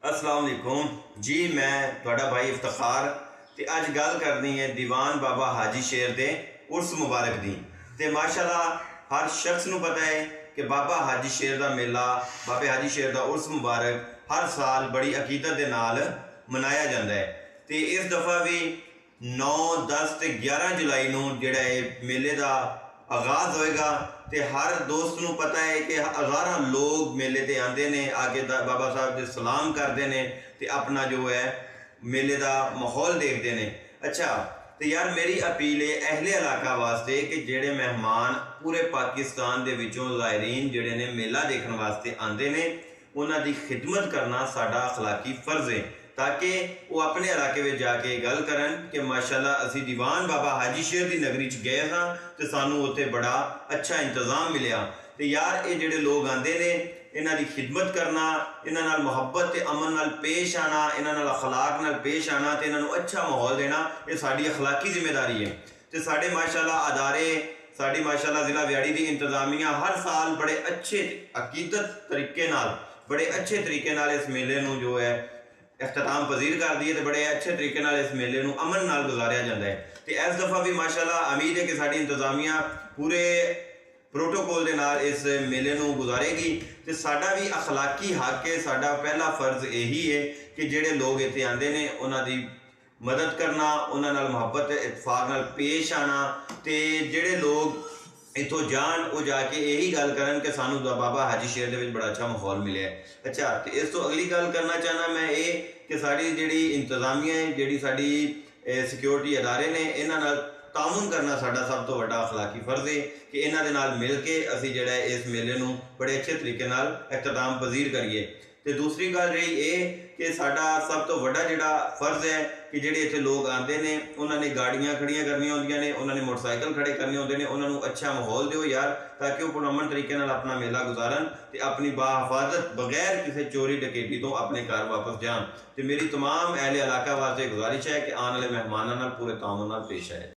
अस्सलाम वालेकुम जी। मैं तुहाडा भाई इफ्तिखार ते अज गल करनी है दीवान बाबा हाजी शेर दे उर्स मुबारक दी। ते माशाअल्लाह हर शख्स नूं पता है कि बाबा हाजी शेर दा मेला, बाबे हाजी शेर दा उर्स मुबारक हर साल बड़ी अकीदत दे नाल मनाया जाता है। तो इस दफ़ा भी 9, 10 ते 11 जुलाई नूं जिहड़ा मेले का आगाज़ होएगा। तो हर दोस्त नूं पता है कि हज़ारां लोग मेले ते आते हैं, आके बाबा साहब दे सलाम करते हैं तो अपना जो है मेले का माहौल देखते हैं। अच्छा, तो यार मेरी अपील है अहले इलाका वास्ते कि जेड़े मेहमान पूरे पाकिस्तान दे विचों ज़ायरीन जेड़े ने मेला देखने वास्ते आते हैं, उन्हां दी खिदमत करना साडा अखलाकी फर्ज है, ताकि वो अपने इलाके में जाके गल करन कि माशाअल्लाह असी दीवान बाबा हाजी शेर की नगरी च गए हाँ तो सानू उत्थे बड़ा अच्छा इंतजाम मिलिया। तो यार ये जेड़े लोग आते हैं, इन्हां दी खिदमत करना, इन्हां नाल मुहब्बत ते अमन नाल पेश आना, इन्हां नाल अखलाक नाल पेश आना, तो इन्हां नूं अच्छा माहौल देना, ये साडी अखलाकी जिम्मेदारी है। तो साडे माशाअल्लाह अदारे, साडी माशाअल्लाह ज़िला व्याड़ी की इंतजामिया हर साल बड़े अच्छे अकीदत तरीके नाल, बड़े अच्छे तरीके नाल इस मेले नूं जो है इख्तिताम पजीर कर दी है, तो बड़े अच्छे तरीके नाल इस मेले नूं अमन नाल गुजारिया जाता है। तो इस दफ़ा भी माशाअल्लाह उम्मीद है कि साडी इंतजामिया पूरे प्रोटोकॉल के नाल इस मेले नूं गुजारेगी। तो साडा भी अखलाकी हक है, साडा पहला फर्ज यही है कि जेड़े लोग इत्थे आते हैं उन्हां दी मदद करना, उन्हां नाल मुहब्बत इतफाक नाल पेश आना। तो जेड़े लोग इतों जान वो जाके यही गल करन कि सानू बाबा हाजी शेर दे विच बड़ा अच्छा माहौल मिले। अच्छा, तो इस तो अगली गल करना चाहना मैं ये कि साड़ी जिहड़ी इंतजामिया है, जिहड़ी साड़ी सिक्योरिटी अदारे ने, इन्हां नाल तामुन करना साडा सब तो वड्डा अखलाकी फर्ज है कि इन्हां दे नाल मिल के असी जिहड़ा इस मेले नूं बड़े अच्छे तरीके नाल इख्तिताम पजीर करिए। तो दूसरी गल रही ये कि साडा सब तो वड्डा जिहड़ा फर्ज है कि जिहड़े इत्थे लोग आते हैं उन्होंने गाड़ियां खड़ियां करनी होंदियां ने, उन्होंने मोटरसाइकिल खड़े करने होंदे ने, उन्होंने अच्छा माहौल दो यार, ताकि वो पुरअमन तरीके नाल अपना मेला गुजारन ते अपनी बाहिफाजत बगैर किसी चोरी डकैती तो अपने घर वापस जान। तो मेरी तमाम अहले इलाका वास्ते गुजारिश है कि आने वाले मेहमानों नाल पूरे तामुन नाल पेश आए।